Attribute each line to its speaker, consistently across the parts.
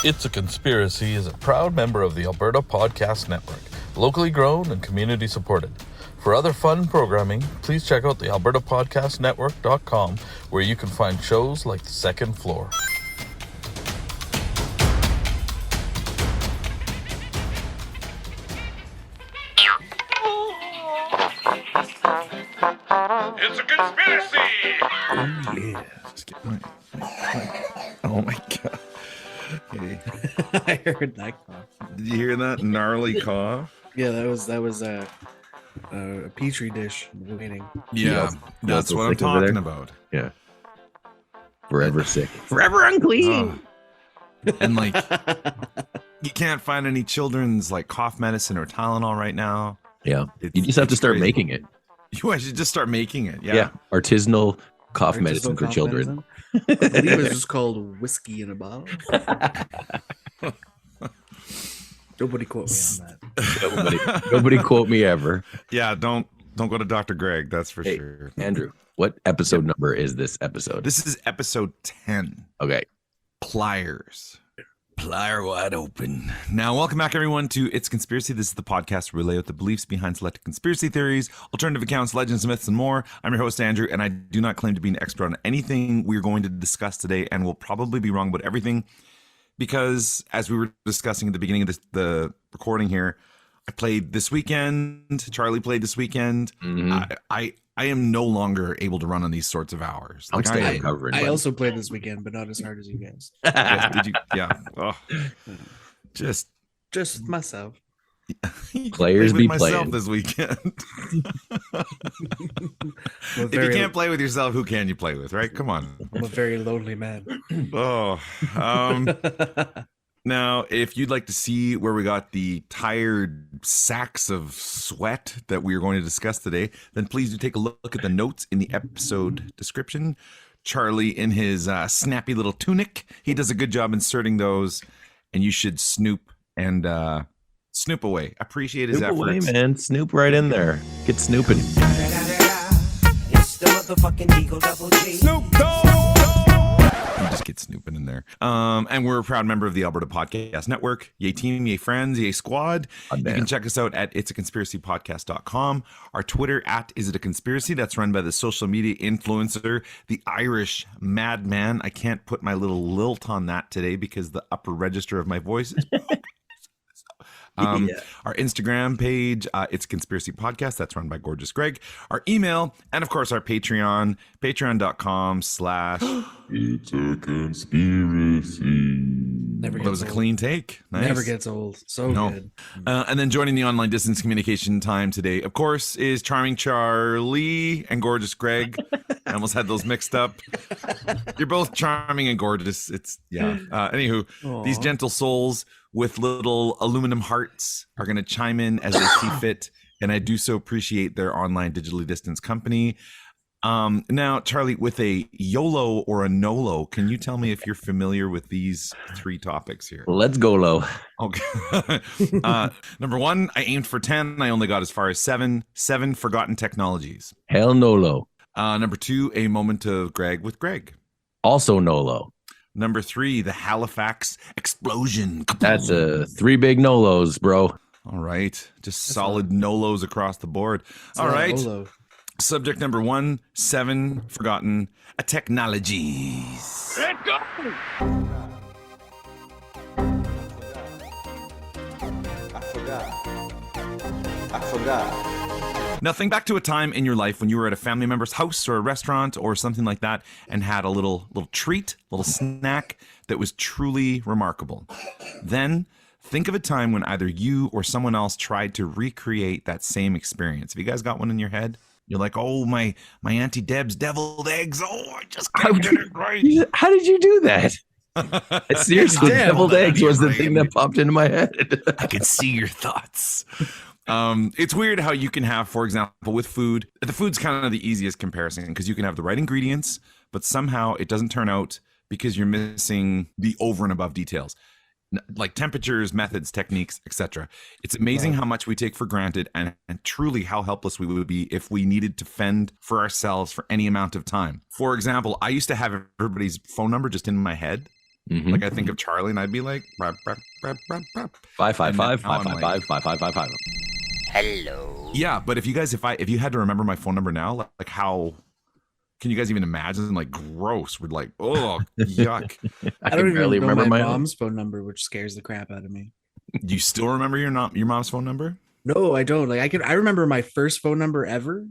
Speaker 1: It's a Conspiracy is a proud member of the Alberta Podcast Network, locally grown and community supported. For other fun programming, please check out the albertapodcastnetwork.com, where you can find shows like The Second Floor.
Speaker 2: It's a conspiracy!
Speaker 3: Oh, yeah. Just get my... Oh, my God. Hey.
Speaker 4: I heard that cough.
Speaker 3: Did you hear that gnarly cough?
Speaker 4: Yeah, that was a petri dish waiting.
Speaker 3: Yeah, that's what I'm talking about.
Speaker 5: Yeah. Forever sick. Forever unclean.
Speaker 3: And like, you can't find any children's like cough medicine or Tylenol right now.
Speaker 5: Yeah. You just have to start making it.
Speaker 3: I should just start making it. Yeah.
Speaker 5: Yeah. Artisanal cough medicine for children.
Speaker 4: I believe it's just called whiskey in a bottle. Nobody quote me on that.
Speaker 5: Nobody quote me ever.
Speaker 3: Yeah, don't go to Dr. Greg, that's for sure.
Speaker 5: Andrew, what episode number is this episode?
Speaker 3: This is episode 10.
Speaker 5: Okay.
Speaker 3: Pliers. Plier wide open. Now, welcome back, everyone, to It's Conspiracy. This is the podcast where we lay out the beliefs behind selected conspiracy theories, alternative accounts, legends, myths, and more. I'm your host, Andrew, and I do not claim to be an expert on anything we're going to discuss today, and will probably be wrong about everything, because as we were discussing at the beginning of the recording here, I played this weekend. Charlie played this weekend.
Speaker 5: Mm-hmm.
Speaker 3: I am no longer able to run on these sorts of hours.
Speaker 5: I'm still recovering.
Speaker 4: I also played this weekend, but not as hard as you guys.
Speaker 3: Yeah, did you? Yeah. Oh, just
Speaker 4: myself.
Speaker 5: Players be
Speaker 3: myself
Speaker 5: playing
Speaker 3: this weekend. If
Speaker 4: Very,
Speaker 3: you can't play with yourself, who can you play with? Right? Come on.
Speaker 4: I'm a very lonely man.
Speaker 3: Oh. Now, if you'd like to see where we got the tired sacks of sweat that we are going to discuss today, then please do take a look at the notes in the episode description. Charlie, in his snappy little tunic, he does a good job inserting those, and you should snoop and snoop away. Appreciate his efforts.
Speaker 5: Away, man. Snoop right in there. Get snooping.
Speaker 2: It's the motherfucking Eagle Double G. Snoop Dogg!
Speaker 3: You just get snooping in there. And we're a proud member of the Alberta Podcast Network. Yay team, yay friends, yay squad. You can check us out at itsaconspiracypodcast.com. Our Twitter at isitaconspiracy. That's run by the social media influencer, the Irish madman. I can't put my little lilt on that today because the upper register of my voice is Our Instagram page, It's Conspiracy Podcast. That's run by Gorgeous Greg. Our email, and of course our Patreon, patreon.com/It's a Conspiracy. That was a clean take. Nice.
Speaker 4: Never gets old. So good.
Speaker 3: And then joining the online distance communication time today, of course, is Charming Charlie and Gorgeous Greg. I almost had those mixed up. You're both charming and gorgeous. It's, yeah. Anywho,
Speaker 4: Aww.
Speaker 3: These gentle souls with little aluminum hearts are going to chime in as they see fit, and I do so appreciate their online digitally distanced company. Now, Charlie, with a YOLO or a NOLO, can you tell me if you're familiar with these three topics here?
Speaker 5: Let's go low.
Speaker 3: Okay. Number one, I aimed for 10. I only got as far as 7. 7 forgotten technologies.
Speaker 5: Hell no low.
Speaker 3: Number 2, a moment of Greg with Greg.
Speaker 5: Also no low.
Speaker 3: Number 3, the Halifax explosion.
Speaker 5: That's 3 big no lows, bro.
Speaker 3: All right. Just that's solid no-lows across the board. All right.
Speaker 4: Olo.
Speaker 3: Subject number 1, 7 forgotten technologies.
Speaker 2: Let's go! I forgot.
Speaker 3: Now think back to a time in your life when you were at a family member's house or a restaurant or something like that and had a little treat, little snack that was truly remarkable. Then think of a time when either you or someone else tried to recreate that same experience. Have you guys got one in your head? You're like, oh, my Auntie Deb's deviled eggs. Oh, I just can't get it right.
Speaker 5: How did you do that? Seriously, deviled eggs was the thing that popped into my head.
Speaker 3: I can see your thoughts. It's weird how you can have, for example, with food, the food's kind of the easiest comparison because you can have the right ingredients, but somehow it doesn't turn out because you're missing the over and above details, like temperatures, methods, techniques, etc. It's amazing how much we take for granted and truly how helpless we would be if we needed to fend for ourselves for any amount of time. For example, I used to have everybody's phone number just in my head.
Speaker 5: Mhm.
Speaker 3: Like I think of Charlie and I'd be like, "Brap, brap, brap, brap, brap."
Speaker 5: 555
Speaker 3: And now I'm
Speaker 5: 555 555.
Speaker 3: Yeah, but if you had to remember my phone number now, like how can you guys even imagine? Like gross. We're like, oh yuck.
Speaker 4: I
Speaker 5: can
Speaker 4: don't even
Speaker 5: barely
Speaker 4: know
Speaker 5: remember
Speaker 4: my
Speaker 5: my own.
Speaker 4: mom's phone number, which scares the crap out of me.
Speaker 3: Do you still remember your mom's phone number?
Speaker 4: No, I don't. Like I remember my first phone number ever.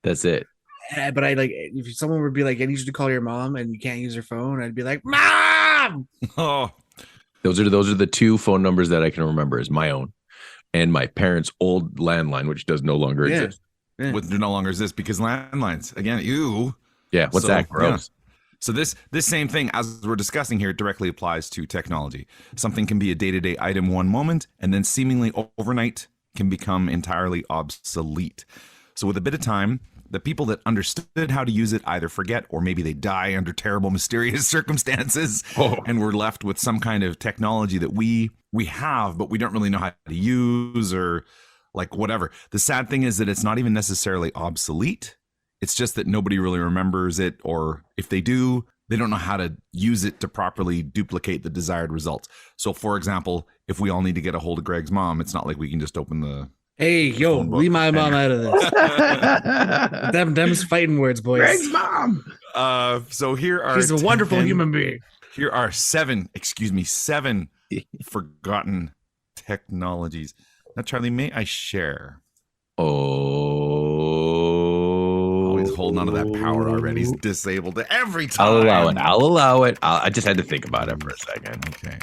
Speaker 5: That's it.
Speaker 4: But I like if someone would be like, I need you to call your mom and you can't use her phone, I'd be like, Mom!
Speaker 3: Oh,
Speaker 5: Those are the two phone numbers that I can remember is my own and my parents' old landline, which does no longer
Speaker 4: Yeah.
Speaker 5: exist.
Speaker 4: Yeah.
Speaker 3: what no longer exists because landlines again. Ew.
Speaker 5: Yeah, what's
Speaker 3: So,
Speaker 5: that? Gross.
Speaker 3: So this same thing as we're discussing here directly applies to technology. Something can be a day-to-day item one moment and then seemingly overnight can become entirely obsolete. So with a bit of time, the people that understood how to use it either forget or maybe they die under terrible mysterious circumstances and we're left with some kind of technology that we have but we don't really know how to use or like whatever. The sad thing is that it's not even necessarily obsolete. It's just that nobody really remembers it, or if they do, they don't know how to use it to properly duplicate the desired results. So for example, if we all need to get a hold of Greg's mom, it's not like we can just open the
Speaker 4: Hey, yo,
Speaker 3: phone book
Speaker 4: leave my mom out of this. Them's fighting words, boys.
Speaker 5: Greg's mom.
Speaker 3: So here are
Speaker 4: She's a wonderful
Speaker 3: 10
Speaker 4: human being.
Speaker 3: Here are seven forgotten technologies. Now, Charlie, may I share?
Speaker 5: Oh,
Speaker 3: He's holding on to that power already. He's disabled it every time.
Speaker 5: I'll allow it. I just had to think about it for a second.
Speaker 3: Okay.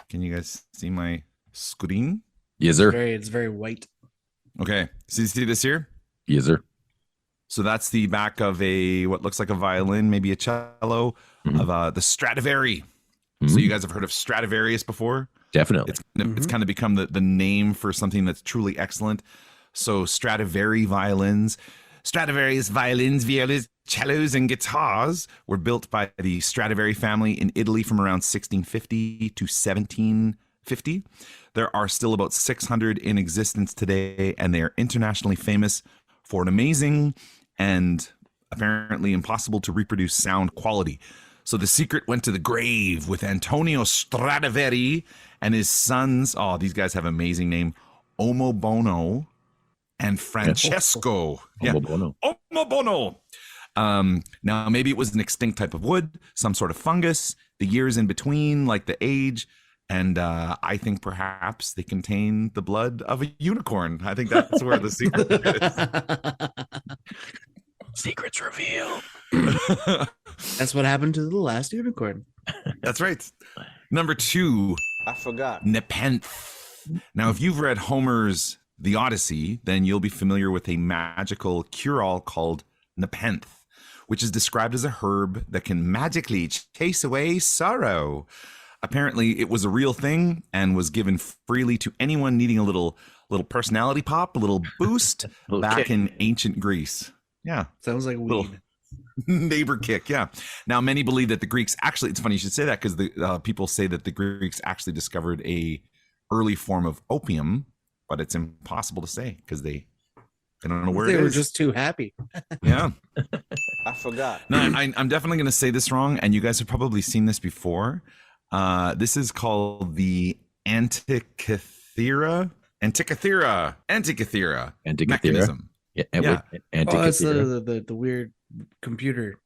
Speaker 3: Can you guys see my screen?
Speaker 5: Yes, sir.
Speaker 4: It's very white.
Speaker 3: Okay. See this here?
Speaker 5: Yes, sir.
Speaker 3: So that's the back of what looks like a violin, maybe a cello, of the Stradivari. So you guys have heard of Stradivarius before?
Speaker 5: Definitely.
Speaker 3: It's kind of become the name for something that's truly excellent. So Stradivari violins, Stradivarius violins, violas, cellos, and guitars were built by the Stradivari family in Italy from around 1650 to 1750. There are still about 600 in existence today, and they are internationally famous for an amazing and apparently impossible to reproduce sound quality. So the secret went to the grave with Antonio Stradivari and his sons. Oh, these guys have an amazing name. Omobono and Francesco.
Speaker 5: Omobono.
Speaker 3: Omobono. Now, maybe it was an extinct type of wood, some sort of fungus, the years in between, like the age. And I think perhaps they contain the blood of a unicorn. I think that's where the secret is.
Speaker 5: Secrets revealed.
Speaker 4: That's what happened to the last unicorn.
Speaker 3: That's right. Number 2.
Speaker 2: I forgot.
Speaker 3: Nepenthe. Now, if you've read Homer's The Odyssey, then you'll be familiar with a magical cure-all called Nepenthe, which is described as a herb that can magically chase away sorrow. Apparently, it was a real thing and was given freely to anyone needing a little personality pop, a little boost back in ancient Greece. Yeah.
Speaker 4: Sounds like
Speaker 3: Little
Speaker 4: weed.
Speaker 3: neighbor kick. Yeah. Now, many believe that the Greeks actually, it's funny you should say that because the people say that the Greeks actually discovered a early form of opium, but it's impossible to say because they don't know where it is.
Speaker 4: They were just too happy.
Speaker 3: Yeah.
Speaker 2: I forgot.
Speaker 3: No, I'm definitely going to say this wrong, and you guys have probably seen this before. This is called the Antikythera mechanism.
Speaker 5: Yeah.
Speaker 3: Yeah.
Speaker 4: Oh, that's the weird computer.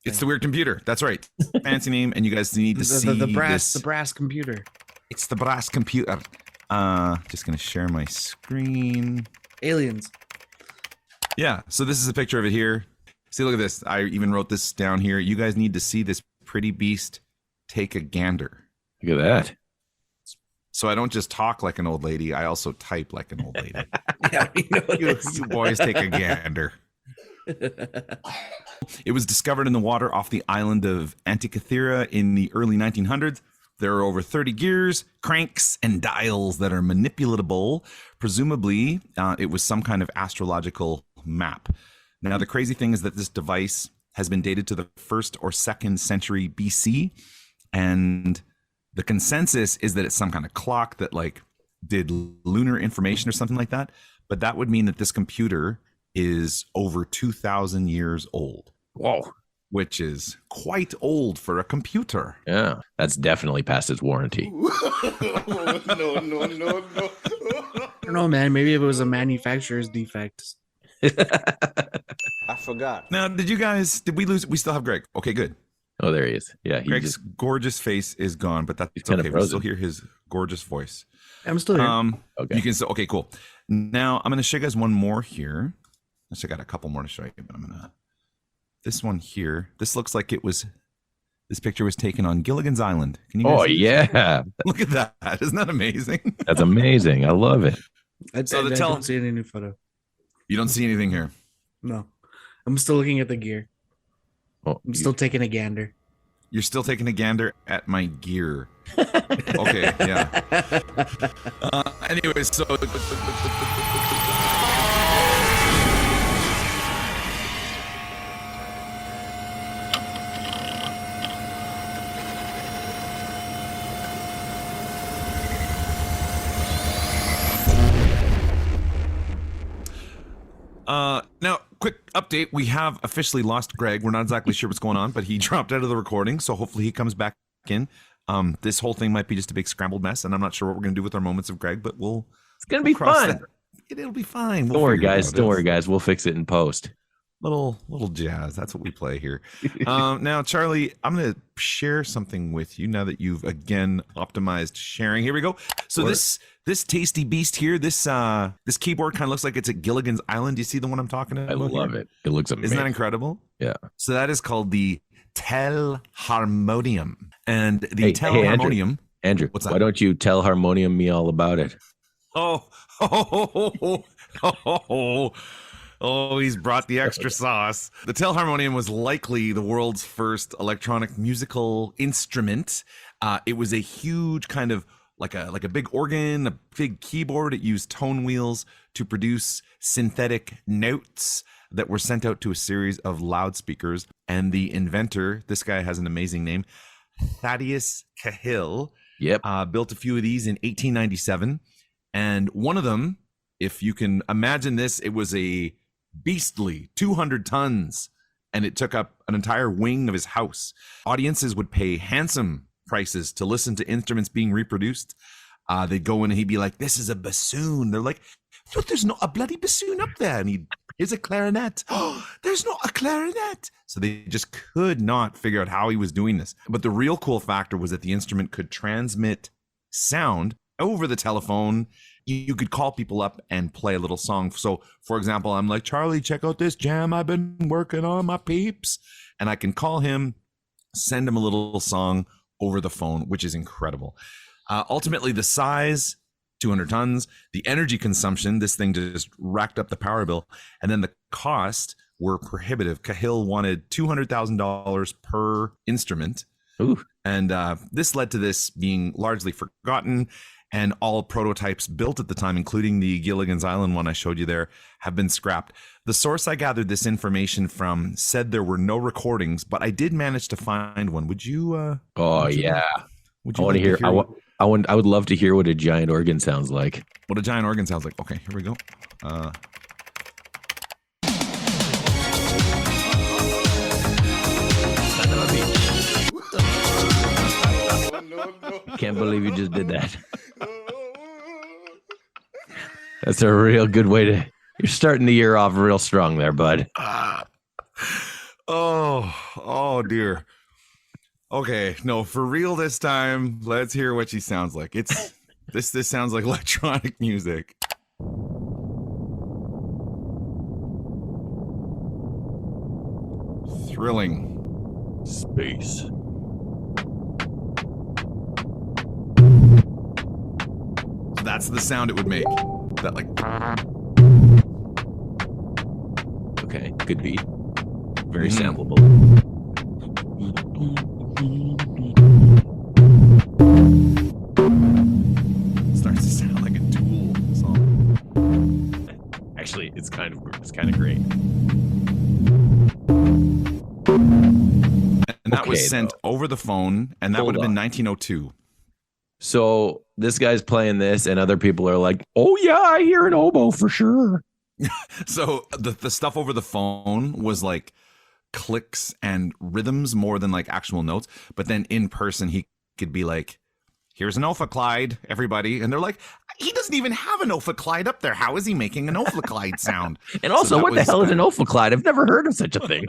Speaker 3: It's the weird computer. That's right. Fancy name, and you guys need to see
Speaker 4: the brass
Speaker 3: this.
Speaker 4: the brass computer.
Speaker 3: It's the brass computer. Just gonna share my screen.
Speaker 4: Aliens.
Speaker 3: Yeah. So this is a picture of it here. See, look at this. I even wrote this down here. You guys need to see this pretty beast take a gander.
Speaker 5: Look at that.
Speaker 3: So I don't just talk like an old lady. I also type like an old lady.
Speaker 4: Yeah, we know
Speaker 3: you
Speaker 4: this.
Speaker 3: boys take a gander. It was discovered in the water off the island of Antikythera in the early 1900s. There are over 30 gears, cranks, and dials that are manipulatable. Presumably, it was some kind of astrological map. Now, the crazy thing is that this device has been dated to the 1st or 2nd century BC, and the consensus is that it's some kind of clock that like did lunar information or something like that. But that would mean that this computer is over 2,000 years old.
Speaker 5: Whoa.
Speaker 3: which is quite old for a computer.
Speaker 5: Yeah, that's definitely past its warranty.
Speaker 2: No.
Speaker 4: I don't know, man. Maybe if it was a manufacturer's defect.
Speaker 2: I forgot.
Speaker 3: Now, did we lose? We still have Greg. Okay, good.
Speaker 5: Oh, there he is. Yeah, he
Speaker 3: Greg's
Speaker 5: just
Speaker 3: gorgeous face is gone, but that's
Speaker 5: kinda
Speaker 3: okay. We
Speaker 5: frozen.
Speaker 3: still hear his gorgeous voice.
Speaker 4: I'm still here.
Speaker 5: Okay.
Speaker 3: You can still, okay, cool. Now I'm going to show you guys one more here. Actually, I got a couple more to show you, but this one here, this looks like this picture was taken on Gilligan's Island. Can you guys see this?
Speaker 5: yeah,
Speaker 3: Look at that. Isn't that amazing?
Speaker 5: that's amazing. I love it.
Speaker 4: I don't see any new photo.
Speaker 3: You don't see anything here.
Speaker 4: No. I'm still looking at the gear.
Speaker 5: Oh,
Speaker 4: I'm still taking a gander.
Speaker 3: You're still taking a gander at my gear. Okay, yeah. Anyways, so now, quick update. We have officially lost Greg. We're not exactly sure what's going on, but he dropped out of the recording, so hopefully he comes back in. This whole thing might be just a big scrambled mess, and I'm not sure what we're going to do with our moments of Greg, but
Speaker 5: It's gonna be
Speaker 3: cross
Speaker 5: fun.
Speaker 3: that. It'll be fine.
Speaker 5: Don't worry, guys. Don't worry, guys. We'll fix it in post.
Speaker 3: Little jazz. That's what we play here. Now, Charlie, I'm going to share something with you now that you've again optimized sharing. Here we go. So this tasty beast here, this keyboard kind of looks like it's at Gilligan's Island. Do you see the one I'm talking about?
Speaker 5: I love it. It looks amazing.
Speaker 3: Isn't that incredible?
Speaker 5: Yeah.
Speaker 3: So that is called the Telharmonium. And the
Speaker 5: Hey,
Speaker 3: Telharmonium.
Speaker 5: Andrew,
Speaker 3: What's that?
Speaker 5: why don't you tell Harmonium me all about it?
Speaker 3: Oh, he's brought the extra sauce. The Telharmonium was likely the world's first electronic musical instrument. It was a huge kind of like a big organ, a big keyboard. It used tone wheels to produce synthetic notes that were sent out to a series of loudspeakers. And the inventor, this guy has an amazing name, Thaddeus Cahill, built a few of these in 1897. And one of them, if you can imagine this, it was a beastly 200 tons, and it took up an entire wing of his house. Audiences would pay handsome prices to listen to instruments being reproduced. They'd go in and he'd be like, "This is a bassoon." They're like, "Look, there's not a bloody bassoon up there." And here's a clarinet. "Oh, there's not a clarinet." So they just could not figure out how he was doing this. But the real cool factor was that the instrument could transmit sound over the telephone. You could call people up and play a little song. So, for example, I'm like, "Charlie, check out this jam I've been working on, my peeps." And I can call him, send him a little song over the phone, which is incredible. Ultimately, the size, 200 tons, the energy consumption, this thing just racked up the power bill. And then the cost were prohibitive. Cahill wanted $200,000 per instrument.
Speaker 5: Ooh.
Speaker 3: And this led to this being largely forgotten. And all prototypes built at the time, including the Gilligan's Island one I showed you there, have been scrapped. The source I gathered this information from said there were no recordings, but I did manage to find one. Would you?
Speaker 5: Oh yeah.
Speaker 3: Would
Speaker 5: I
Speaker 3: you
Speaker 5: want to
Speaker 3: like
Speaker 5: hear. I would love to hear what a giant organ sounds like.
Speaker 3: what a giant organ sounds like? Okay, here we go.
Speaker 5: Can't believe you just did that. That's a real good way to. You're starting the year off real strong there, bud.
Speaker 3: Oh dear. Okay, no, for real this time. Let's hear what she sounds like. It's this sounds like electronic music. Thrilling.
Speaker 5: Space.
Speaker 3: That's the sound it would make. That like.
Speaker 5: Okay, good beat. Very sampleable.
Speaker 3: Starts to sound like a Tool song.
Speaker 5: Actually, it's kind of great.
Speaker 3: And that was
Speaker 5: Okay,
Speaker 3: sent over the phone, and that
Speaker 5: Hold
Speaker 3: would have been
Speaker 5: on.
Speaker 3: 1902.
Speaker 5: So this guy's playing this, and other people are like, "Oh yeah, I hear an oboe for sure."
Speaker 3: So the stuff over the phone was like clicks and rhythms more than like actual notes. But then in person, he could be like, here's an ophiclyde, everybody. And they're like, he doesn't even have an ophiclyde up there. How is he making an ophiclyde sound?
Speaker 5: And also,
Speaker 3: So
Speaker 5: what the hell is an ophiclyde? I've never heard of such a thing.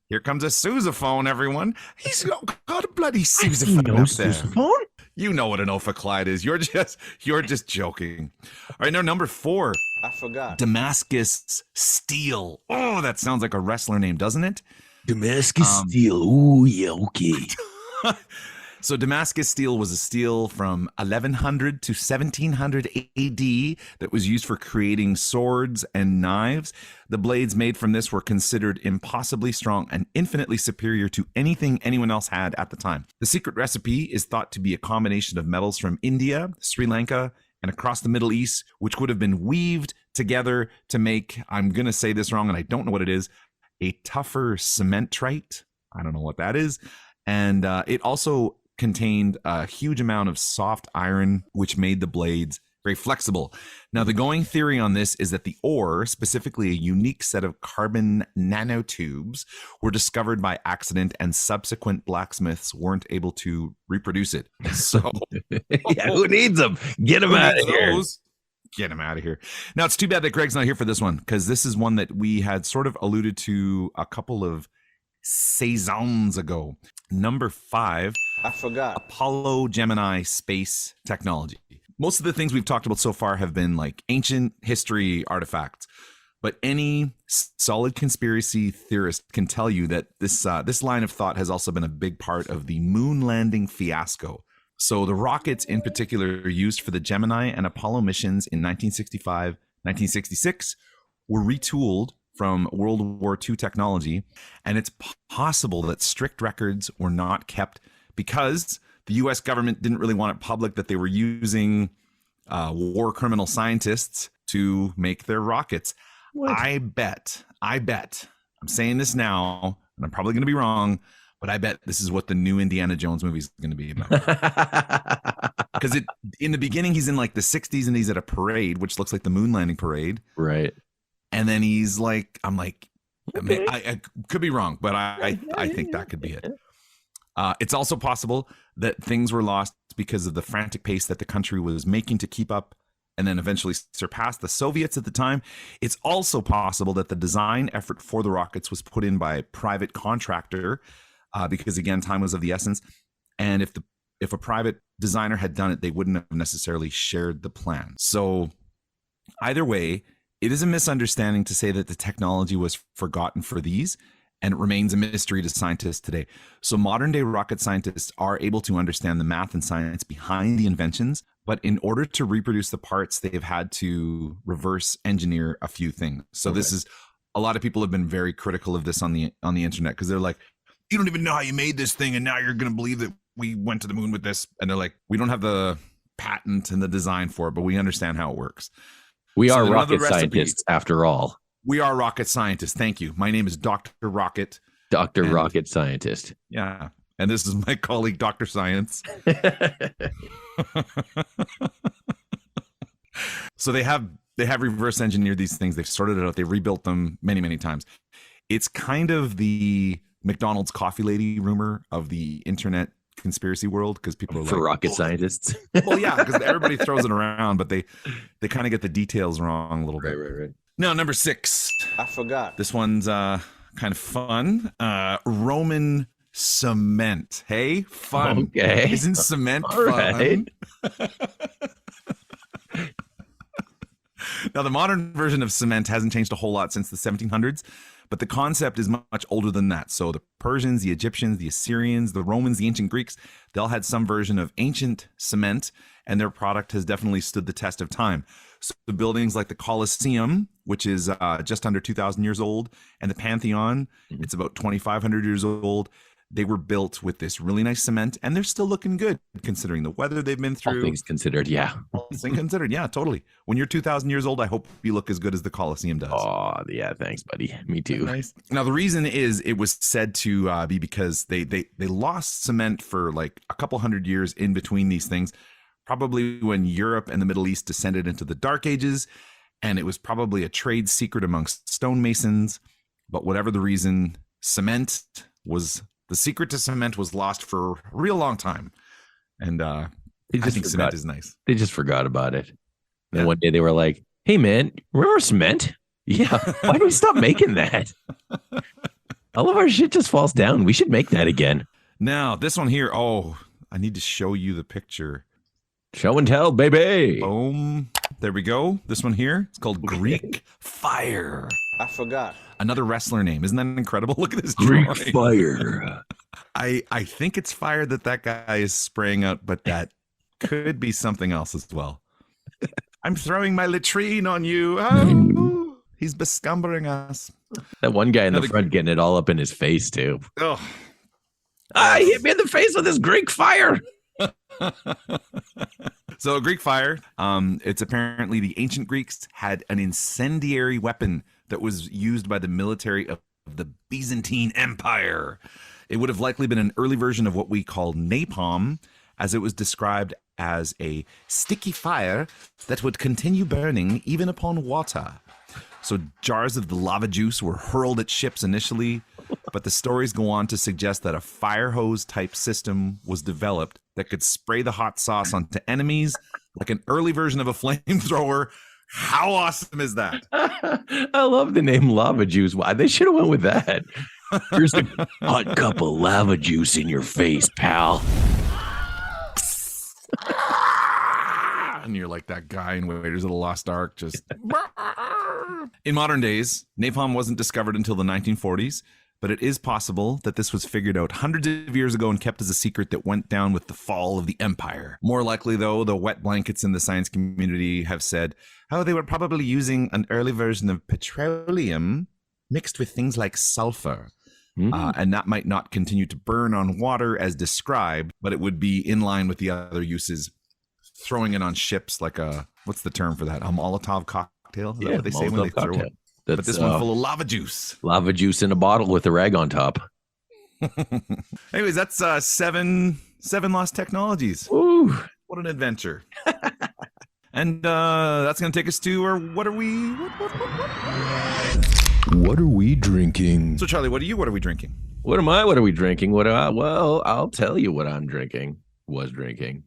Speaker 3: Here comes a sousaphone, everyone. He's got a bloody sousaphone up there.
Speaker 5: Sousaphone?
Speaker 3: You know what an ophiclyde is. You're just joking. All right, now number 4.
Speaker 2: I forgot.
Speaker 3: Damascus steel. Oh, that sounds like a wrestler name, doesn't it?
Speaker 5: Damascus steel. Ooh, yeah, okay.
Speaker 3: So Damascus steel was a steel from 1100 to 1700 AD that was used for creating swords and knives. The blades made from this were considered impossibly strong and infinitely superior to anything anyone else had at the time. The secret recipe is thought to be a combination of metals from India, Sri Lanka, and across the Middle East, which would have been weaved together to make, I'm going to say this wrong and I don't know what it is, a tougher cementrite. I don't know what that is. And it also contained a huge amount of soft iron, which made the blades very flexible. Now, the going theory on this is that the ore, specifically a unique set of carbon nanotubes, were discovered by accident and subsequent blacksmiths weren't able to reproduce it. So,
Speaker 5: yeah, who needs them? Get them out of here.
Speaker 3: Get him out of here. Now, it's too bad that Greg's not here for this one, because this is one that we had sort of alluded to a couple of saisons ago. Number 5,
Speaker 2: I forgot.
Speaker 3: Apollo Gemini space technology. Most of the things we've talked about so far have been like ancient history artifacts, but any solid conspiracy theorist can tell you that this line of thought has also been a big part of the moon landing fiasco. So the rockets in particular used for the Gemini and Apollo missions in 1965, 1966 were retooled from World War II technology, and it's possible that strict records were not kept because the U.S. government didn't really want it public that they were using war criminal scientists to make their rockets.
Speaker 5: What?
Speaker 3: I bet, I'm saying this now, and I'm probably going to be wrong, but I bet this is what the new Indiana Jones movie is going to be about. Because in the beginning, he's in like the 60s and he's at a parade, which looks like the moon landing parade.
Speaker 5: Right.
Speaker 3: And then he's like,
Speaker 5: Okay.
Speaker 3: I could be wrong, but I think that could be it. It's also possible that things were lost because of the frantic pace that the country was making to keep up and then eventually surpass the Soviets at the time. It's also possible that the design effort for the rockets was put in by a private contractor because, again, time was of the essence. And if a private designer had done it, they wouldn't have necessarily shared the plan. So either way, it is a misunderstanding to say that the technology was forgotten for these, and it remains a mystery to scientists today. So modern day rocket scientists are able to understand the math and science behind the inventions, but in order to reproduce the parts, they've had to reverse engineer a few things. So This is, a lot of people have been very critical of this on the internet, because they're like, you don't even know how you made this thing, and now you're going to believe that we went to the moon with this. And they're like, we don't have the patent and the design for it, but we understand how it works.
Speaker 5: We are rocket scientists, after all.
Speaker 3: We are rocket scientists. Thank you. My name is Dr. Rocket.
Speaker 5: Dr. Rocket Scientist.
Speaker 3: Yeah. And this is my colleague, Dr. Science. So they have reverse engineered these things. They've sorted it out. They rebuilt them many, many times. It's kind of the McDonald's coffee lady rumor of the internet conspiracy world, because people are
Speaker 5: for
Speaker 3: like,
Speaker 5: rocket scientists.
Speaker 3: Well, yeah, because everybody throws it around, but they kind of get the details wrong a little bit.
Speaker 5: Right.
Speaker 3: Now, number 6.
Speaker 2: I forgot.
Speaker 3: This one's kind of fun. Roman cement. Hey, fun.
Speaker 5: Okay.
Speaker 3: Isn't cement
Speaker 5: All
Speaker 3: fun?
Speaker 5: right.
Speaker 3: Now, the modern version of cement hasn't changed a whole lot since the 1700s, but the concept is much older than that. So the Persians, the Egyptians, the Assyrians, the Romans, the ancient Greeks, they all had some version of ancient cement, and their product has definitely stood the test of time. So the buildings like the Colosseum, which is just under 2,000 years old, and the Pantheon, it's about 2,500 years old. They were built with this really nice cement, and they're still looking good considering the weather they've been through.
Speaker 5: All things considered, yeah.
Speaker 3: All things considered, yeah, totally. When you're 2,000 years old, I hope you look as good as the Colosseum does.
Speaker 5: Oh, yeah, thanks, buddy. Me too.
Speaker 3: Nice. Now, the reason is it was said to be because they lost cement for like a couple hundred years in between these things, probably when Europe and the Middle East descended into the Dark Ages. and it was probably a trade secret amongst stonemasons. But whatever the reason, the secret to cement was lost for a real long time. And I think cement is nice.
Speaker 5: They just forgot about it. And then one day they were like, hey, man, remember cement? Yeah. Why do we stop making that? All of our shit just falls down. We should make that again.
Speaker 3: Now, this one here. Oh, I need to show you the picture.
Speaker 5: Show and tell, baby.
Speaker 3: Boom. There we go. This one here. It's called Greek Fire.
Speaker 6: I forgot.
Speaker 3: Another wrestler name. Isn't that incredible? Look at this
Speaker 5: Greek
Speaker 3: drawing.
Speaker 5: Fire.
Speaker 3: I think it's fire that guy is spraying out, but that could be something else as well. I'm throwing my latrine on you. Oh, he's bescumbering us.
Speaker 5: That one guy in the front getting it all up in his face, too.
Speaker 3: Oh.
Speaker 5: He hit me in the face with this Greek fire.
Speaker 3: So Greek fire, it's apparently the ancient Greeks had an incendiary weapon that was used by the military of the Byzantine Empire. It would have likely been an early version of what we call napalm, as it was described as a sticky fire that would continue burning even upon water. So jars of the lava juice were hurled at ships initially, but the stories go on to suggest that a fire hose type system was developed that could spray the hot sauce onto enemies like an early version of a flamethrower. How awesome is that?
Speaker 5: I love the name lava juice. Why they should have went with that. Here's a hot cup of lava juice in your face, pal.
Speaker 3: And you're like that guy in Raiders of the Lost Ark, just... In modern days, napalm wasn't discovered until the 1940s, but it is possible that this was figured out hundreds of years ago and kept as a secret that went down with the fall of the empire. More likely, though, the wet blankets in the science community have said, oh, they were probably using an early version of petroleum mixed with things like sulfur. And that might not continue to burn on water as described, but it would be in line with the other uses. Throwing it on ships like a, what's the term for that? A Molotov cocktail? Is that what they say when they throw it? But this one full of lava juice.
Speaker 5: Lava juice in a bottle with a rag on top.
Speaker 3: Anyways, that's seven lost technologies.
Speaker 5: Ooh.
Speaker 3: What an adventure. And that's going to take us to our what are we
Speaker 5: drinking?
Speaker 3: So Charlie, what are we drinking?
Speaker 5: What are we drinking? Well, I'll tell you what I'm drinking. Was drinking.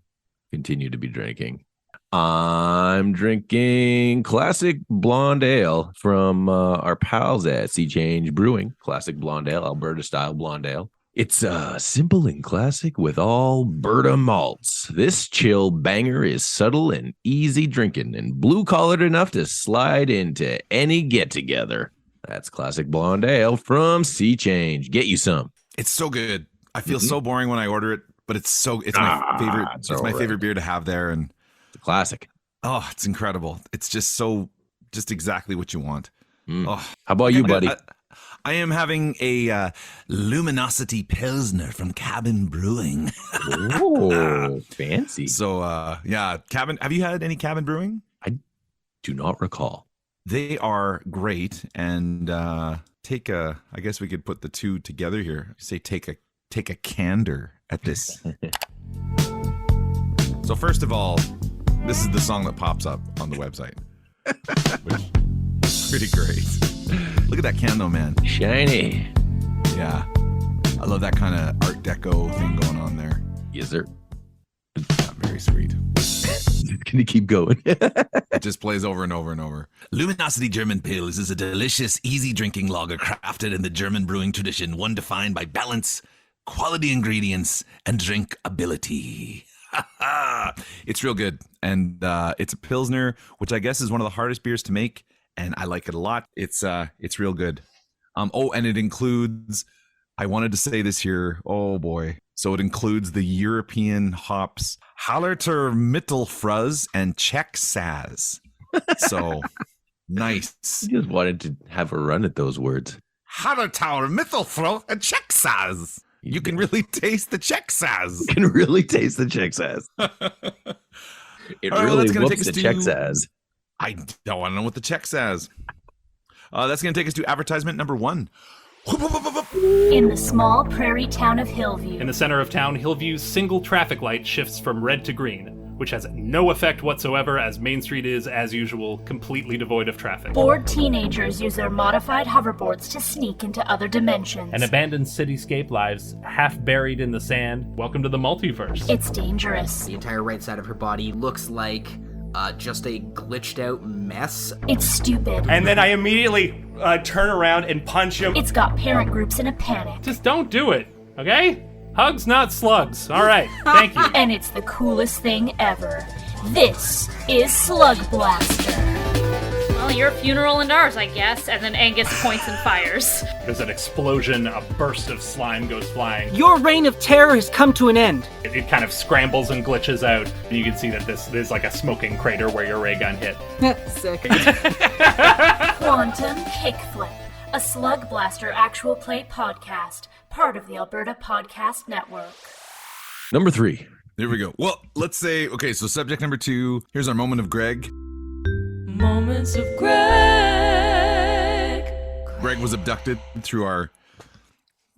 Speaker 5: Continue to be drinking. I'm drinking classic blonde ale from our pals at Sea Change Brewing. Classic blonde ale, Alberta style blonde ale. It's simple and classic with Alberta malts. This chill banger is subtle and easy drinking and blue-collared enough to slide into any get-together. That's classic blonde ale from Sea Change. Get you some.
Speaker 3: It's so good. I feel so boring when I order it, but it's my favorite. It's my favorite beer to have there, and
Speaker 5: it's a classic.
Speaker 3: Oh, it's incredible. It's just exactly what you want. Oh,
Speaker 5: how about you, buddy?
Speaker 3: I am having a Luminosity Pilsner from Cabin Brewing.
Speaker 5: Oh, fancy.
Speaker 3: So, yeah, Cabin. Have you had any Cabin Brewing?
Speaker 5: I do not recall.
Speaker 3: They are great, and I guess we could put the two together here. Say take a candor at this. So first of all, this is the song that pops up on the website, which is pretty great. Look at that can though, man.
Speaker 5: Shiny.
Speaker 3: Yeah. I love that kind of Art Deco thing going on there.
Speaker 5: Yes, sir.
Speaker 3: Yeah, very sweet.
Speaker 5: Can you keep going?
Speaker 3: It just plays over and over and over. Luminosity German Pils is a delicious, easy drinking lager crafted in the German brewing tradition, one defined by balance, quality ingredients, and drinkability. It's real good. And it's a Pilsner, which I guess is one of the hardest beers to make. And I like it a lot. It's real good. And it includes, I wanted to say this here. Oh boy. So it includes the European hops Hallerter Mittelfruz and Czech Saz. So nice.
Speaker 5: You just wanted to have a run at those words.
Speaker 3: Hallertauer Mittelfruz and Czech Saz. You can really taste the Czech Saz.
Speaker 5: You can really taste the Czech Saz. It really whoops the Czech Saz.
Speaker 3: I don't want to know what the Czech says. That's going to take us to advertisement number 1.
Speaker 7: In the small prairie town of Hillview.
Speaker 8: In the center of town, Hillview's single traffic light shifts from red to green.
Speaker 6: which has no effect whatsoever as Main Street is, as usual, completely devoid of traffic.
Speaker 7: Bored teenagers use their modified hoverboards to sneak into other dimensions.
Speaker 6: An abandoned cityscape lies half buried in the sand. Welcome to the multiverse.
Speaker 7: It's dangerous.
Speaker 8: The entire right side of her body looks like just a glitched out mess.
Speaker 7: It's stupid.
Speaker 9: And then I immediately turn around and punch him.
Speaker 7: It's got parent groups in a panic.
Speaker 6: Just don't do it, okay? Hugs, not slugs. All right, thank you.
Speaker 7: And it's the coolest thing ever. This is Slug Blaster.
Speaker 10: Well, your funeral and ours, I guess. And then Angus points and fires.
Speaker 6: There's an explosion, a burst of slime goes flying.
Speaker 11: Your reign of terror has come to an end.
Speaker 6: It kind of scrambles and glitches out, and you can see that this is like a smoking crater where your ray gun hit.
Speaker 11: Sick.
Speaker 7: Quantum Kickflip, a Slug Blaster actual play podcast, part of the Alberta Podcast Network.
Speaker 5: Number 3.
Speaker 3: There we go. Well, let's say, okay, so subject number 2, here's our moment of Greg.
Speaker 10: Moments of Greg.
Speaker 3: Greg was abducted through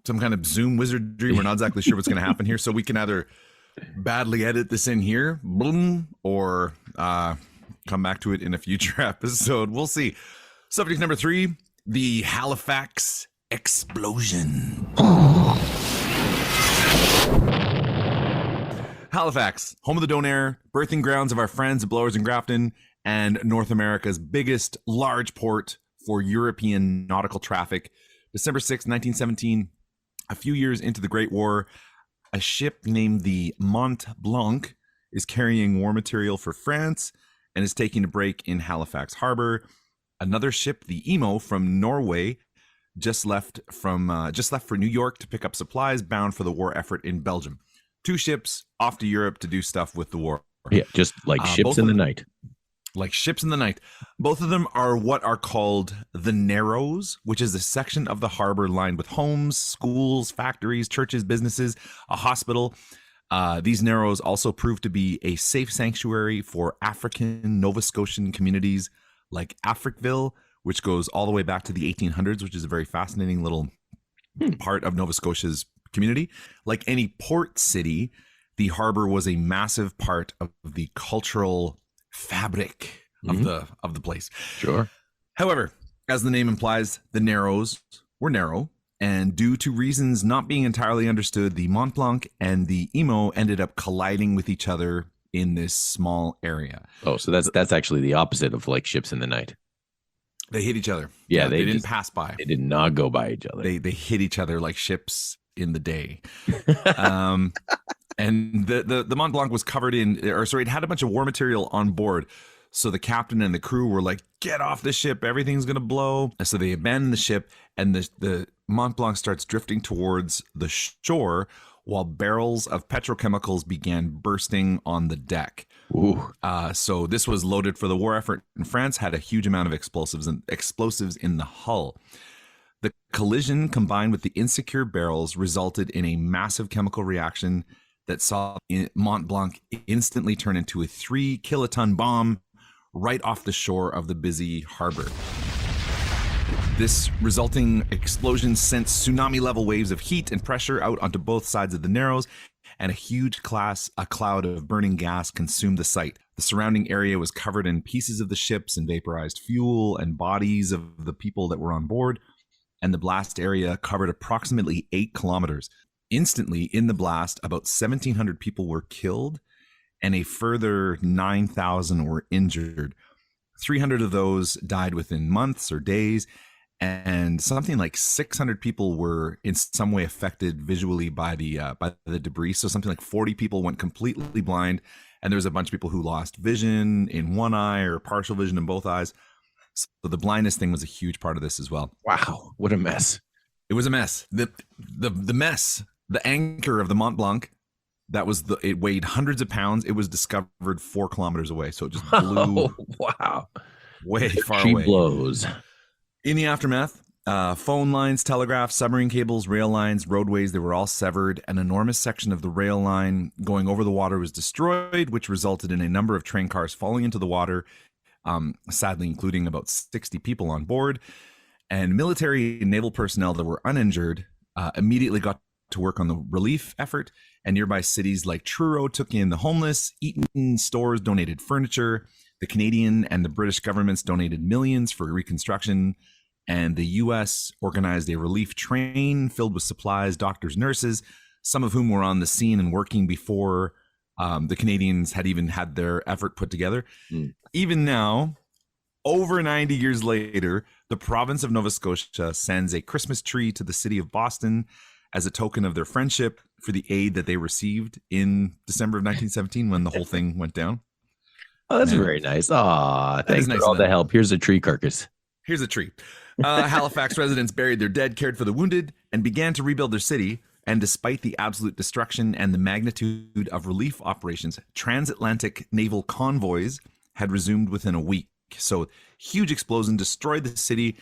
Speaker 3: some kind of Zoom wizardry. We're not exactly sure what's going to happen here, so we can either badly edit this in here, boom, or come back to it in a future episode. We'll see. Subject number 3, the Halifax explosion. Halifax, home of the Donair, birthing grounds of our friends, the Blowers in Grafton, and North America's biggest large port for European nautical traffic. December 6, 1917, a few years into the Great War, a ship named the Mont Blanc is carrying war material for France and is taking a break in Halifax Harbor. Another ship, the Emo from Norway, just left for New York to pick up supplies bound for the war effort in Belgium. 2 ships off to Europe to do stuff with the war.
Speaker 5: Yeah, just like ships in the night.
Speaker 3: Like ships in the night. Both of them are what are called the Narrows, which is a section of the harbor lined with homes, schools, factories, churches, businesses, a hospital. These Narrows also proved to be a safe sanctuary for African Nova Scotian communities like Africville, which goes all the way back to the 1800s, which is a very fascinating little part of Nova Scotia's community. Like any port city, the harbor was a massive part of the cultural fabric of the place.
Speaker 5: Sure.
Speaker 3: However, as the name implies, the Narrows were narrow, and due to reasons not being entirely understood, the Mont Blanc and the Emo ended up colliding with each other in this small area.
Speaker 5: Oh, so that's actually the opposite of like ships in the night.
Speaker 3: They hit each other.
Speaker 5: Yeah,
Speaker 3: they didn't pass by.
Speaker 5: They did not go by each other.
Speaker 3: They hit each other like ships in the day. And the Mont Blanc was covered it had a bunch of war material on board. So the captain and the crew were like, get off the ship, everything's going to blow. So they abandoned the ship, and the Mont Blanc starts drifting towards the shore while barrels of petrochemicals began bursting on the deck.
Speaker 5: Ooh.
Speaker 3: So this was loaded for the war effort in France, had a huge amount of explosives in the hull. The collision combined with the insecure barrels resulted in a massive chemical reaction that saw Mont Blanc instantly turn into a 3-kiloton bomb right off the shore of the busy harbor. This resulting explosion sent tsunami-level waves of heat and pressure out onto both sides of the Narrows, and a huge cloud of burning gas consumed the site. The surrounding area was covered in pieces of the ships and vaporized fuel and bodies of the people that were on board, and the blast area covered approximately 8 kilometers. Instantly, in the blast, about 1,700 people were killed, and a further 9,000 were injured. 300 of those died within months or days, and something like 600 people were in some way affected visually by the debris. So something like 40 people went completely blind, and there was a bunch of people who lost vision in one eye or partial vision in both eyes. So the blindness thing was a huge part of this as well.
Speaker 5: Wow, what a mess.
Speaker 3: It was a mess. The mess, the anchor of the Mont Blanc, it weighed hundreds of pounds. It was discovered 4 kilometers away. So it just blew way far away.
Speaker 5: She blows.
Speaker 3: In the aftermath, phone lines, telegraphs, submarine cables, rail lines, roadways, they were all severed. An enormous section of the rail line going over the water was destroyed, which resulted in a number of train cars falling into the water, sadly including about 60 people on board. And military and naval personnel that were uninjured immediately got to work on the relief effort, and nearby cities like Truro took in the homeless. Eaton stores donated furniture. The Canadian and the British governments donated millions for reconstruction, and the U.S. organized a relief train filled with supplies, doctors, nurses, some of whom were on the scene and working before the Canadians had even had their effort put together. Even now, over 90 years later, the province of Nova Scotia sends a Christmas tree to the city of Boston as a token of their friendship for the aid that they received in December of 1917 when the whole thing went down.
Speaker 5: Oh, that's very nice. Aw, thanks for all the help. Here's a tree carcass.
Speaker 3: Here's a tree. Halifax residents buried their dead, cared for the wounded, and began to rebuild their city. And despite the absolute destruction and the magnitude of relief operations, transatlantic naval convoys had resumed within a week. So huge explosion destroyed the city,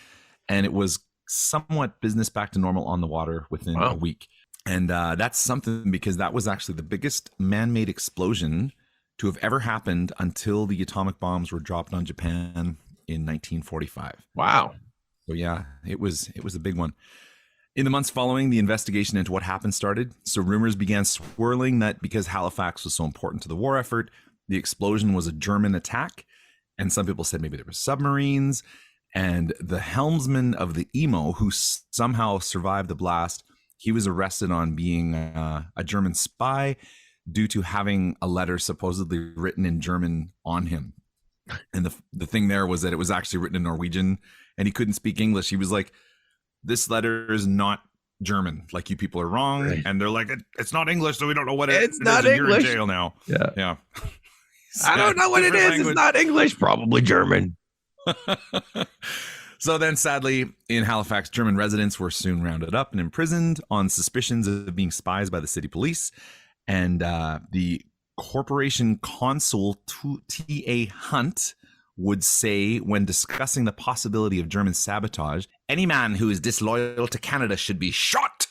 Speaker 3: and it was somewhat business back to normal on the water within a week. And that's something, because that was actually the biggest man-made explosion to have ever happened until the atomic bombs were dropped on Japan in 1945.
Speaker 5: Wow.
Speaker 3: So yeah, it was a big one. In the months following, the investigation into what happened started. So rumors began swirling that because Halifax was so important to the war effort, the explosion was a German attack. And some people said maybe there were submarines. And the helmsman of the Emo, who somehow survived the blast, he was arrested on being a German spy due to having a letter supposedly written in German on him. And the thing there was that it was actually written in Norwegian, and he couldn't speak English. He was like, this letter is not German. Like, you people are wrong. Right. And they're like, it's not English, so we don't know what
Speaker 5: it's not English.
Speaker 3: You're in jail now.
Speaker 5: Yeah. I don't know what it is. Language. It's not English. Probably German.
Speaker 3: So then, sadly, in Halifax, German residents were soon rounded up and imprisoned on suspicions of being spies by the city police. And the corporation consul T.A. Hunt would say, when discussing the possibility of German sabotage, any man who is disloyal to Canada should be shot.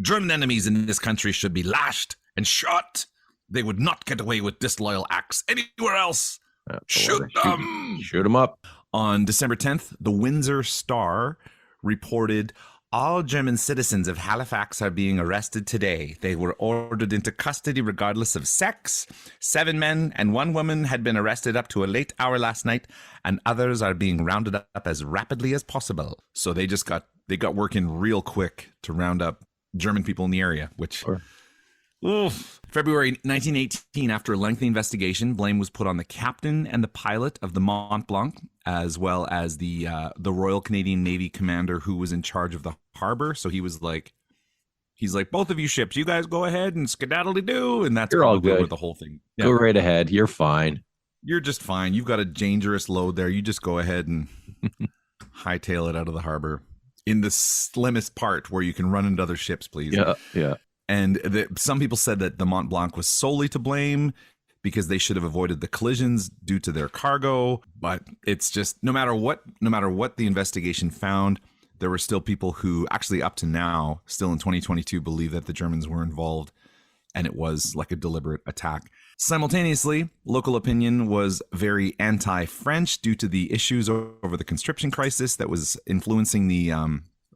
Speaker 3: German enemies in this country should be lashed and shot. They would not get away with disloyal acts anywhere else. Shoot them.
Speaker 5: Shoot them up.
Speaker 3: On December 10th, the Windsor Star reported, all German citizens of Halifax are being arrested today. They were ordered into custody regardless of sex. 7 men and 1 woman had been arrested up to a late hour last night, and others are being rounded up as rapidly as possible. So they got working real quick to round up German people in the area, which... Sure. Oof. February 1918, after a lengthy investigation, blame was put on the captain and the pilot of the Mont Blanc, as well as the Royal Canadian Navy commander who was in charge of the harbor. So he's like, both of you ships, you guys go ahead and skedaddle-de-doo, and that's
Speaker 5: all good
Speaker 3: with the whole thing. Yeah.
Speaker 5: Go right ahead. You're fine.
Speaker 3: You're just fine. You've got a dangerous load there. You just go ahead and hightail it out of the harbor in the slimmest part where you can run into other ships, please.
Speaker 5: Yeah.
Speaker 3: And some people said that the Mont Blanc was solely to blame because they should have avoided the collisions due to their cargo. But it's just, no matter what the investigation found, there were still people who actually up to now, still in 2022, believe that the Germans were involved and it was like a deliberate attack. Simultaneously, local opinion was very anti-French due to the issues over the conscription crisis that was influencing the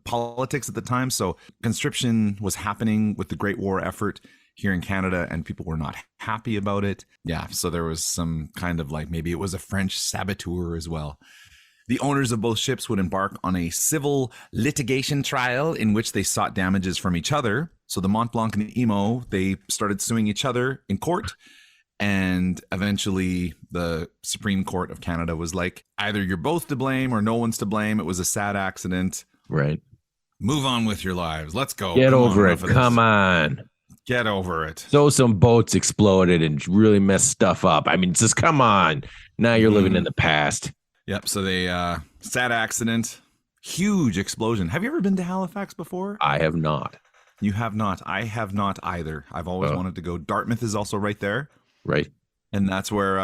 Speaker 3: politics at the time. So conscription was happening with the Great War effort here in Canada, and people were not happy about it. Yeah, so there was some kind of like, maybe it was a French saboteur as well. The owners of both ships would embark on a civil litigation trial in which they sought damages from each other. So the Mont Blanc and the Emo, they started suing each other in court. And eventually the Supreme Court of Canada was like, either you're both to blame or no one's to blame. It was a sad accident.
Speaker 5: Right.
Speaker 3: Move on with your lives. Let's go.
Speaker 5: Get over it. Come on.
Speaker 3: Get over it.
Speaker 5: So some boats exploded and really messed stuff up. I mean, just come on. Now you're living in the past.
Speaker 3: Yep. So they, sad accident, huge explosion. Have you ever been to Halifax before?
Speaker 5: I have not.
Speaker 3: You have not. I have not either. I've always wanted to go. Dartmouth is also right there.
Speaker 5: Right.
Speaker 3: And that's where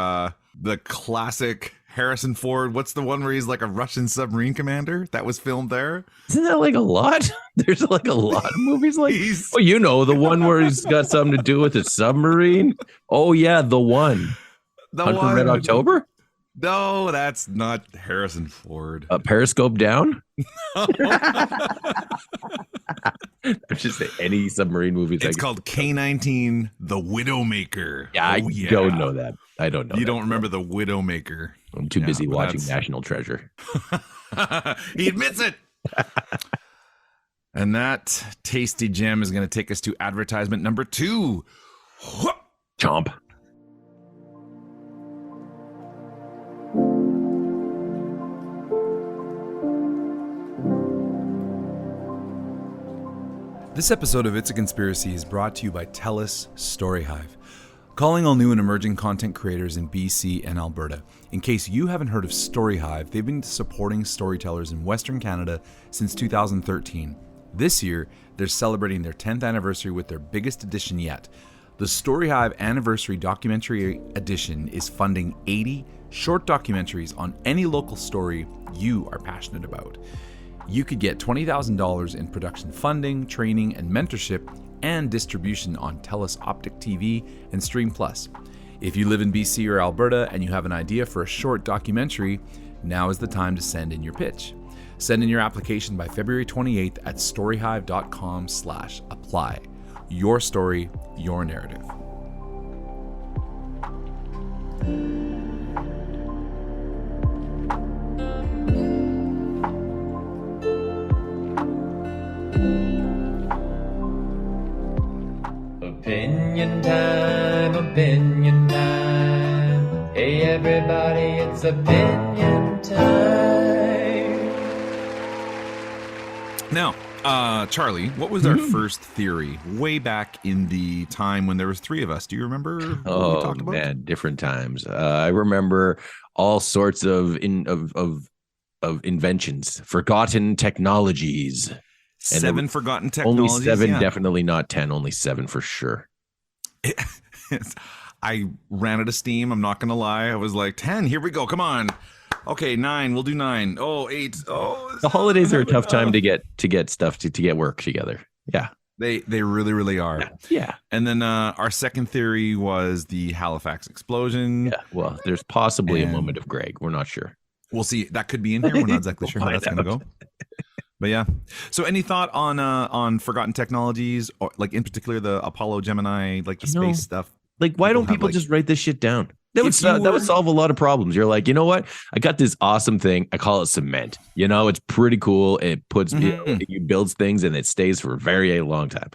Speaker 3: the classic Harrison Ford, what's the one where he's like a Russian submarine commander that was filmed there?
Speaker 5: Isn't that like a lot? There's like a lot of movies like the one where he's got something to do with a submarine. Oh yeah, the one.
Speaker 3: The
Speaker 5: Hunt for
Speaker 3: one.
Speaker 5: Red October?
Speaker 3: No, that's not Harrison Ford.
Speaker 5: Periscope down? Just say any submarine movies.
Speaker 3: It's called K-19, The Widowmaker.
Speaker 5: Yeah, I don't know that. I don't know.
Speaker 3: You don't remember The Widowmaker.
Speaker 5: I'm too busy watching National Treasure.
Speaker 3: He admits it. And that tasty gem is going to take us to advertisement number 2.
Speaker 5: Chomp.
Speaker 3: This episode of It's a Conspiracy is brought to you by TELUS Storyhive, calling all new and emerging content creators in BC and Alberta. In case you haven't heard of Storyhive, they've been supporting storytellers in Western Canada since 2013. This year, they're celebrating their 10th anniversary with their biggest edition yet. The Storyhive Anniversary Documentary Edition is funding 80 short documentaries on any local story you are passionate about. You could get $20,000 in production funding, training, and mentorship, and distribution on TELUS Optic TV and Stream Plus. If you live in BC or Alberta and you have an idea for a short documentary, now is the time to send in your pitch. Send in your application by February 28th at storyhive.com/apply. Your story, your narrative.
Speaker 12: Opinion time, opinion time. Hey everybody, it's opinion time.
Speaker 3: Now, Charlie, what was our first theory way back in the time when there was 3 of us? Do you remember what we talked about?
Speaker 5: Man, different times. I remember all sorts of inventions, forgotten technologies.
Speaker 3: 7 forgotten technologies.
Speaker 5: Only 7, definitely not 10. Only 7 for sure.
Speaker 3: I ran out of steam. I'm not gonna lie. I was like 10. Here we go. Come on. Okay, 9. We'll do 9. Oh, 8. Oh,
Speaker 5: the holidays are a tough time to get stuff to get work together. Yeah,
Speaker 3: they really, really are.
Speaker 5: Yeah.
Speaker 3: And then our second theory was the Halifax explosion.
Speaker 5: Yeah. Well, there's possibly a moment of Greg. We're not sure.
Speaker 3: We'll see. That could be in here. We're not exactly sure how that's gonna go. But yeah. So any thought on forgotten technologies, or like in particular the Apollo, Gemini, like the space stuff?
Speaker 5: Like, why don't people just write this shit down? That would solve a lot of problems. You're like, you know what? I got this awesome thing. I call it cement. You know, it's pretty cool. It puts you builds things and it stays for a very long time.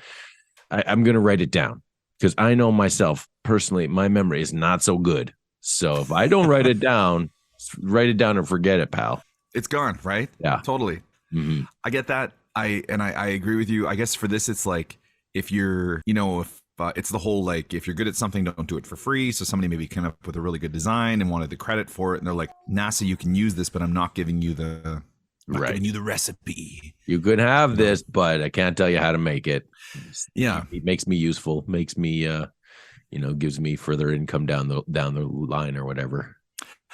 Speaker 5: I'm gonna write it down because I know myself personally. My memory is not so good. So if I don't write it down and forget it, pal.
Speaker 3: It's gone, right?
Speaker 5: Yeah,
Speaker 3: totally.
Speaker 5: Mm-hmm.
Speaker 3: I get that. I agree with you. I guess for this, it's like if you're, if it's the whole like if you're good at something, don't do it for free. So somebody maybe came up with a really good design and wanted the credit for it, and they're like, NASA, you can use this, but I'm not giving you the giving you the recipe.
Speaker 5: You could have this, but I can't tell you how to make it.
Speaker 3: Yeah,
Speaker 5: it makes me useful. Makes me, gives me further income down the line or whatever.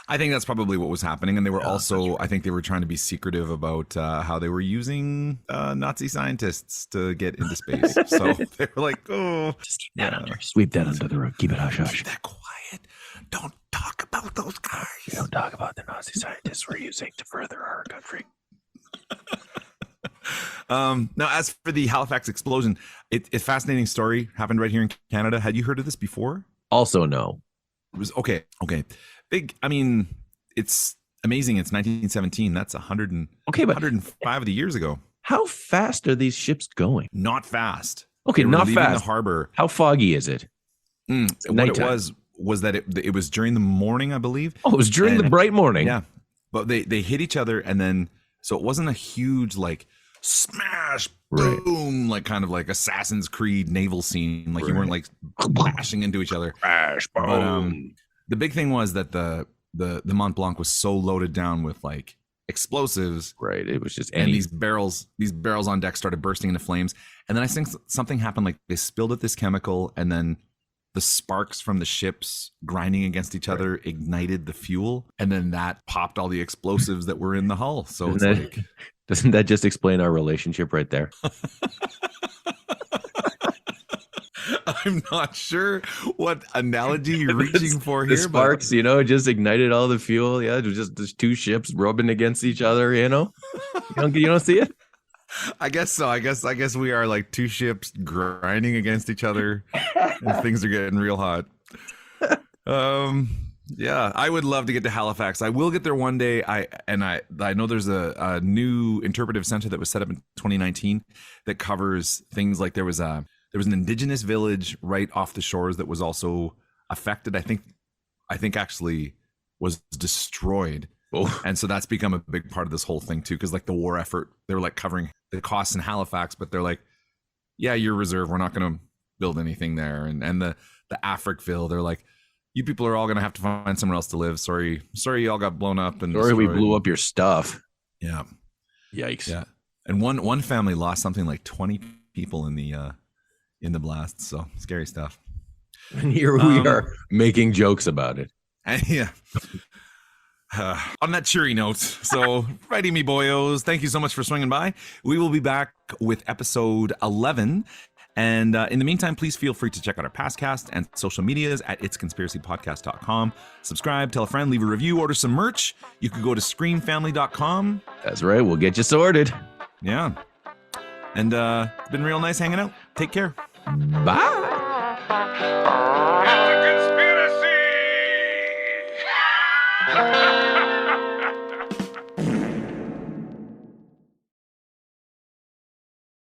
Speaker 3: I think that's probably what was happening. And they were also, I think they were trying to be secretive about how they were using Nazi scientists to get into space. So they were like, oh.
Speaker 5: Just keep that sweep that under the rug. Keep it hush-hush.
Speaker 3: Keep that quiet. Don't talk about those guys.
Speaker 5: You don't talk about the Nazi scientists we're using to further our country.
Speaker 3: Now, as for the Halifax explosion, it's a fascinating story. Happened right here in Canada. Had you heard of this before?
Speaker 5: Also, no.
Speaker 3: It was okay. Big. I mean, it's amazing. It's 1917. That's 105 of the years ago.
Speaker 5: How fast are these ships going?
Speaker 3: Not fast.
Speaker 5: Okay, not fast.
Speaker 3: The harbor.
Speaker 5: How foggy is it?
Speaker 3: What it was that it was during the morning, I believe.
Speaker 5: Oh, it was during the bright morning.
Speaker 3: Yeah, but they hit each other, and then so it wasn't a huge like smash, boom, like kind of like Assassin's Creed naval scene. Like you weren't like bashing into each other.
Speaker 5: Crash, boom.
Speaker 3: But, the big thing was that the Mont Blanc was so loaded down with like explosives.
Speaker 5: Right. It was just
Speaker 3: and these barrels on deck started bursting into flames. And then I think something happened, like they spilled out this chemical, and then the sparks from the ships grinding against each other ignited the fuel, and then that popped all the explosives that were in the hull. So
Speaker 5: doesn't that just explain our relationship right there?
Speaker 3: I'm not sure what analogy you're reaching for here.
Speaker 5: The sparks, just ignited all the fuel. Yeah, just two ships rubbing against each other. You don't see it.
Speaker 3: I guess so. I guess we are like two ships grinding against each other, and things are getting real hot. Yeah, I would love to get to Halifax. I will get there one day. I know there's a new interpretive center that was set up in 2019 that covers things like there was an indigenous village right off the shores that was also affected. I think actually was destroyed. Oh. And so that's become a big part of this whole thing too, because like the war effort, they were like covering the costs in Halifax, but they're like, yeah, your reserve, we're not going to build anything there. And the Africville, they're like, you people are all going to have to find somewhere else to live. Sorry, you all got blown up. And
Speaker 5: sorry, we blew up your stuff.
Speaker 3: Yeah.
Speaker 5: Yikes.
Speaker 3: Yeah. And one family lost something like 20 people in the blast. So scary stuff.
Speaker 5: And here we are making jokes about it.
Speaker 3: And yeah. On that cheery note, so righty me boyos, thank you so much for swinging by. We will be back with episode 11. And in the meantime, please feel free to check out our past cast and social medias at itsconspiracypodcast.com. Subscribe, tell a friend, leave a review, order some merch. You could go to screamfamily.com.
Speaker 5: That's right. We'll get you sorted.
Speaker 3: Yeah. And it's been real nice hanging out. Take care.
Speaker 5: Bye.